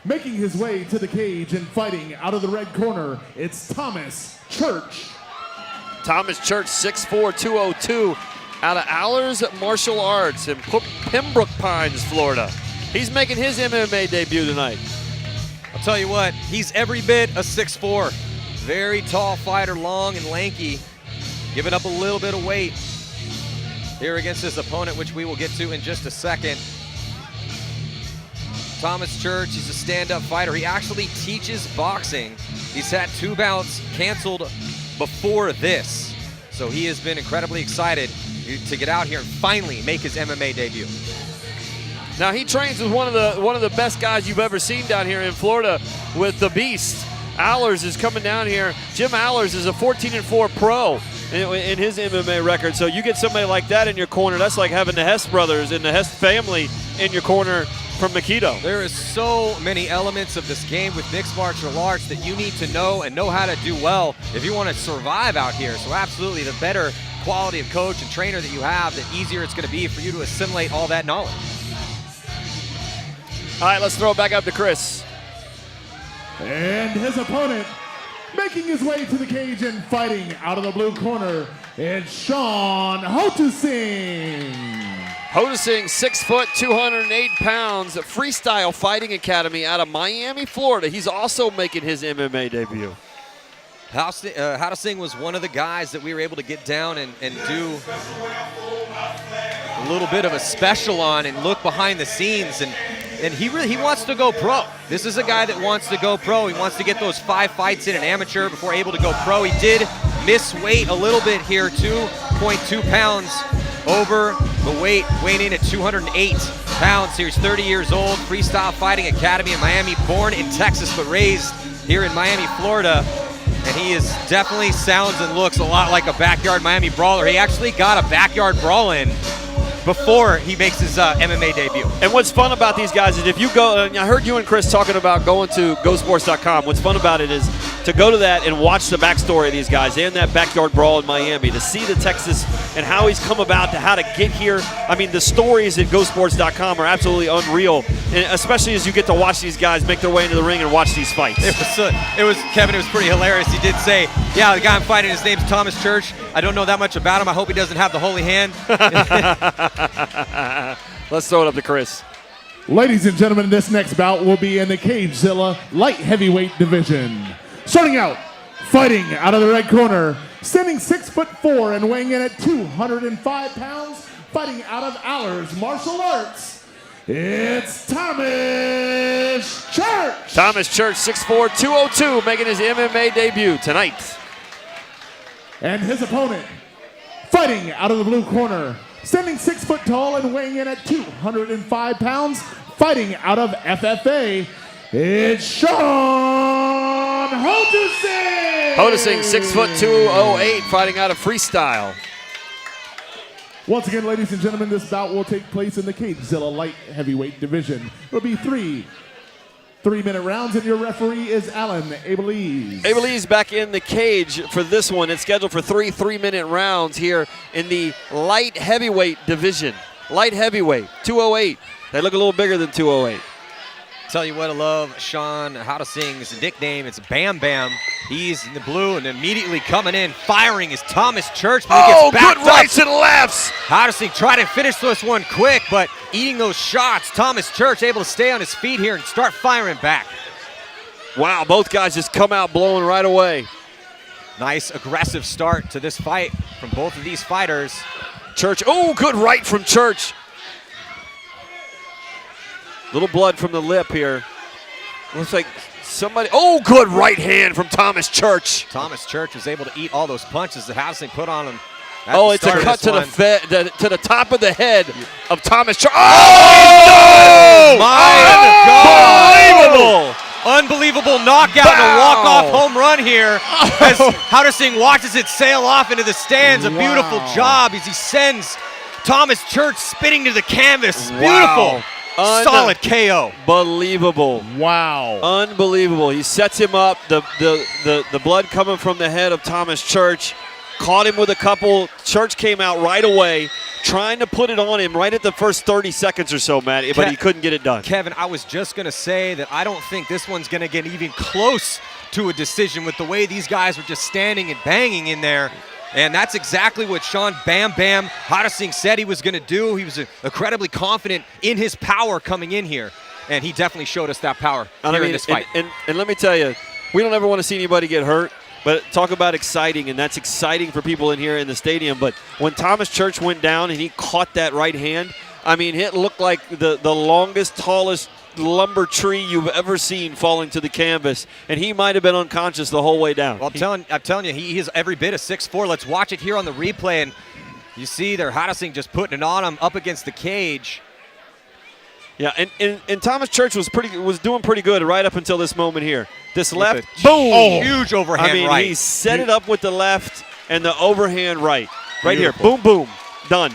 Making his way to the cage and fighting out of the red corner, it's Thomas Church. Thomas Church, 6'4", 202, out of Allers Martial Arts in Pembroke Pines, Florida. He's making his MMA debut tonight. I'll tell you what, he's every bit a 6'4". Very tall fighter, long and lanky, giving up a little bit of weight here against his opponent, which we will get to in just a second. Thomas Church, he's a stand-up fighter. He actually teaches boxing. He's had 2 bouts canceled before this. So he has been incredibly excited to get out here and finally make his MMA debut. Now he trains with one of the best guys you've ever seen down here in Florida with the Beast. Allers is coming down here. Jim Allers is a 14-4 pro in his MMA record. So you get somebody like that in your corner, that's like having the Hess brothers and the Hess family in your corner from Makito. There is so many elements of this game with mixed martial arts that you need to know and know how to do well if you want to survive out here. So absolutely, the better quality of coach and trainer that you have, the easier it's going to be for you to assimilate all that knowledge. All right, let's throw it back up to Chris. And his opponent, making his way to the cage and fighting out of the blue corner, it's Sean Hotusing. Hotusing, 6 foot, 208 pounds, Freestyle Fighting Academy out of Miami, Florida. He's also making his MMA debut. Hotusing was one of the guys that we were able to get down and do a little bit of a special on and look behind the scenes. And he wants to go pro. This is a guy that wants to go pro. He wants to get those 5 fights in an amateur before able to go pro. He did miss weight a little bit here, 2.2 pounds over the weight, weighing in at 208 pounds. He's 30 years old, Freestyle Fighting Academy in Miami, born in Texas but raised here in Miami, Florida. And he is definitely sounds and looks a lot like a backyard Miami brawler. He actually got a backyard brawl in before he makes his MMA debut. And what's fun about these guys is if you go, and I heard you and Chris talking about going to GoSports.com. What's fun about it is to go to that and watch the backstory of these guys and that backyard brawl in Miami, to see the Texas and how he's come about, to how to get here. I mean, the stories at GoSports.com are absolutely unreal, and especially as you get to watch these guys make their way into the ring and watch these fights. It was Kevin, it was pretty hilarious. He did say, yeah, the guy I'm fighting, his name's Thomas Church. I don't know that much about him. I hope he doesn't have the holy hand. Let's throw it up to Chris. Ladies and gentlemen, this next bout will be in the CageZilla light heavyweight division. Starting out, fighting out of the red corner, standing 6'4" and weighing in at 205 pounds, fighting out of Allers Martial Arts, it's Thomas Church. Thomas Church, 6'4", 202, making his MMA debut tonight. And his opponent, fighting out of the blue corner, standing 6 foot tall and weighing in at 205 pounds, fighting out of FFA, it's Sean Hotusing. Hotusing, 6 foot, 208, fighting out of Freestyle. Once again, ladies and gentlemen, this bout will take place in the CageZilla light heavyweight division. It'll be 3-minute rounds, and your referee is Alan Abeliz. Abeliz back in the cage for this one. It's scheduled for 3-minute rounds here in the light heavyweight division. Light heavyweight, 208. They look a little bigger than 208. Tell you what, I love Sean Hotusing's nickname. It's Bam Bam. He's in the blue and immediately coming in, firing is Thomas Church. Oh, good rights and lefts. Hotusing tried to finish this one quick, but eating those shots, Thomas Church able to stay on his feet here and start firing back. Wow, both guys just come out blowing right away. Nice aggressive start to this fight from both of these fighters. Church, oh, good right from Church. Little blood from the lip here. Looks like somebody, oh, good right hand from Thomas Church. Thomas Church was able to eat all those punches that Hotusing put on him. Oh, it's a cut to the top of the head of Thomas Church. Oh, no! My God! Unbelievable knockout and a walk-off home run here as Hotusing watches it sail off into the stands. A beautiful job as he sends Thomas Church spinning to the canvas. Beautiful. Solid KO. Unbelievable. Wow. Unbelievable. He sets him up. The blood coming from the head of Thomas Church. Caught him with a couple. Church came out right away. trying to put it on him right at the first 30 seconds or so, Matt, but he couldn't get it done. Kevin, I was just going to say that I don't think this one's going to get even close to a decision with the way these guys were just standing and banging in there. And that's exactly what Sean Bam Bam Hotusing said he was going to do. He was incredibly confident in his power coming in here. And he definitely showed us that power here in this fight. And let me tell you, we don't ever want to see anybody get hurt. But talk about exciting, and that's exciting for people in here in the stadium. But when Thomas Church went down and he caught that right hand, I mean, it looked like the longest, tallest lumber tree you've ever seen falling to the canvas, and he might have been unconscious the whole way down. Well, I'm telling you, he is every bit of 6'4". Let's watch it here on the replay, and you see there Hotusing just putting it on him up against the cage. Yeah, and Thomas Church was doing pretty good right up until this moment here. This left, boom! Huge overhand right. I mean, he set it up with the left and the overhand right. Right here, boom, boom, done.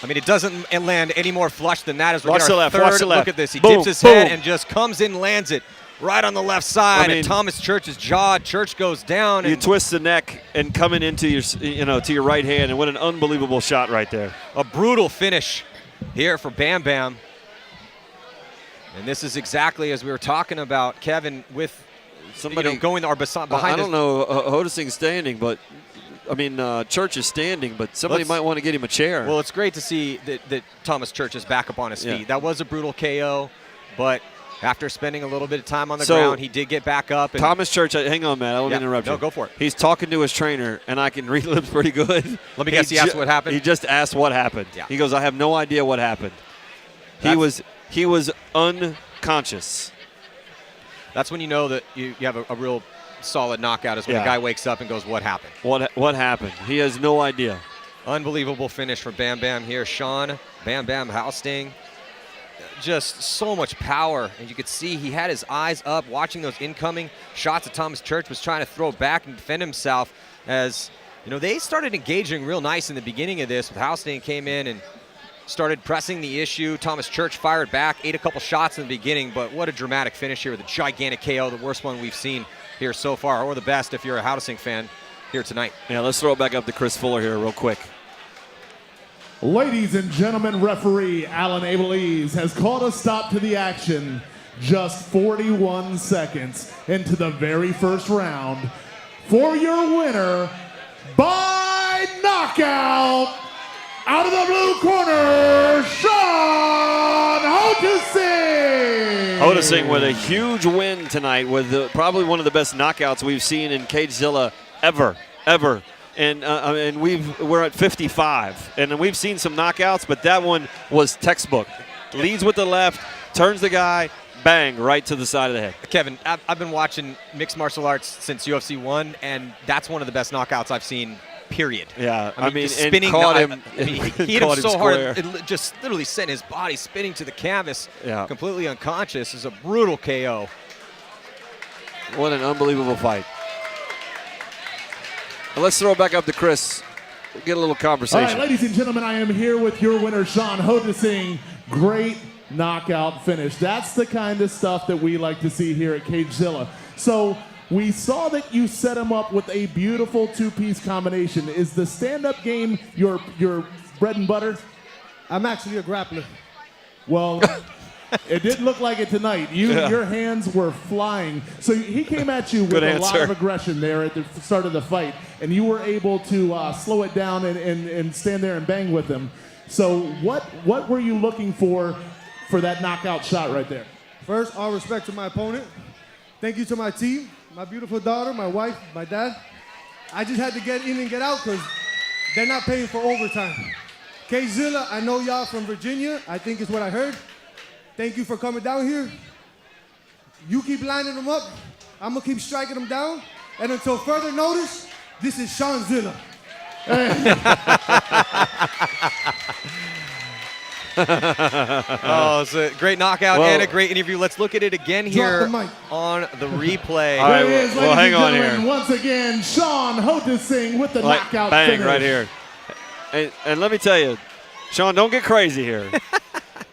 I mean, it doesn't land any more flush than that as we Watch get the our left, third watch the left. look at this. He Boom, dips his boom. head and just comes in and lands it right on the left side. I mean, and Thomas Church's jaw. Church goes down. You And twist the neck and coming into your, to your right hand, and what an unbelievable shot right there. a brutal finish here for Bam Bam. And this is exactly as we were talking about, Kevin, with Somebody going behind. I don't know, Hotusing standing, but I mean, Church is standing, but somebody might want to get him a chair. Well, it's great to see that Thomas Church is back up on his feet. That was a brutal KO, but after spending a little bit of time on the ground, he did get back up. And Thomas Church, hang on, Matt. I don't interrupt you. No, go for it. He's talking to his trainer, and I can read lips pretty good. Let me guess, he asked what happened? He just asked what happened. Yeah. He goes, I have no idea what happened. He was unconscious. That's when you know that you have a real solid knockout, is when the guy wakes up and goes, what happened? What happened? He has no idea. Unbelievable finish for Bam Bam here. Sean Bam Bam Hotusing, just so much power. And you could see he had his eyes up watching those incoming shots that Thomas Church was trying to throw back and defend himself. As they started engaging real nice in the beginning of this, with Hotusing came in and started pressing the issue. Thomas Church fired back, ate a couple shots in the beginning, but what a dramatic finish here with a gigantic KO, the worst one we've seen here so far, or the best if you're a Hotusing fan here tonight. Yeah, let's throw it back up to Chris Fuller here real quick. Ladies and gentlemen, referee Alan Abelese has called a stop to the action just 41 seconds into the very first round. For your winner, by knockout, out of the blue corner, Sean Hotusing! Hotusing with a huge win tonight, with probably one of the best knockouts we've seen in CageZilla ever. And we're at 55, and we've seen some knockouts, but that one was textbook. Leads with the left, turns the guy, bang, right to the side of the head. Kevin, I've been watching mixed martial arts since UFC 1, and that's one of the best knockouts I've seen, period. Yeah, I mean spinning, caught him. He hit him so hard, it just literally sent his body spinning to the canvas, completely unconscious. It's a brutal KO. What an unbelievable fight. Well, let's throw it back up to Chris. We'll get a little conversation. All right, ladies and gentlemen, I am here with your winner, Sean Hotusing. Great knockout finish. That's the kind of stuff that we like to see here at CageZilla. So we saw that you set him up with a beautiful two-piece combination. Is the stand-up game your bread and butter? I'm actually a grappler. Well, it didn't look like it tonight. Your hands were flying. So he came at you with a lot of aggression there at the start of the fight, and you were able to slow it down and stand there and bang with him. So what were you looking for that knockout shot right there? First, all respect to my opponent. Thank you to my team, my beautiful daughter, my wife, my dad. I just had to get in and get out because they're not paying for overtime. CageZilla, I know y'all from Virginia. I think it's what I heard. Thank you for coming down here. You keep lining them up. I'm going to keep striking them down. And until further notice, this is Sean Zilla. Oh, it's a great knockout and a great interview. Let's look at it again here on the replay. All right, there he is, well, hang on here. Once again, Sean Hotusing with the knockout bang finish. Right here. And let me tell you, Sean, don't get crazy here.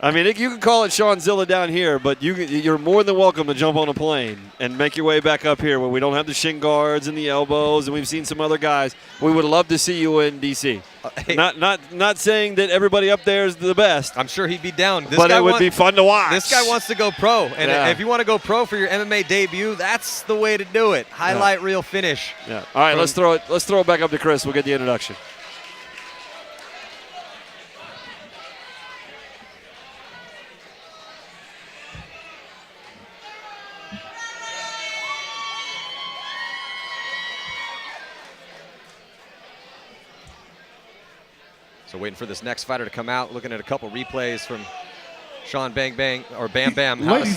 I mean, you can call it CageZilla down here, but you're more than welcome to jump on a plane and make your way back up here where we don't have the shin guards and the elbows, and we've seen some other guys. We would love to see you in D.C. Hey. Not saying that everybody up there is the best. I'm sure he'd be down. But it would be fun to watch. This guy wants to go pro, and if you want to go pro for your MMA debut, that's the way to do it. Highlight reel finish. Yeah. All right, let's throw it back up to Chris. We'll get the introduction. So waiting for this next fighter to come out, looking at a couple replays from Sean Bang Bang or Bam Bam Hotusing.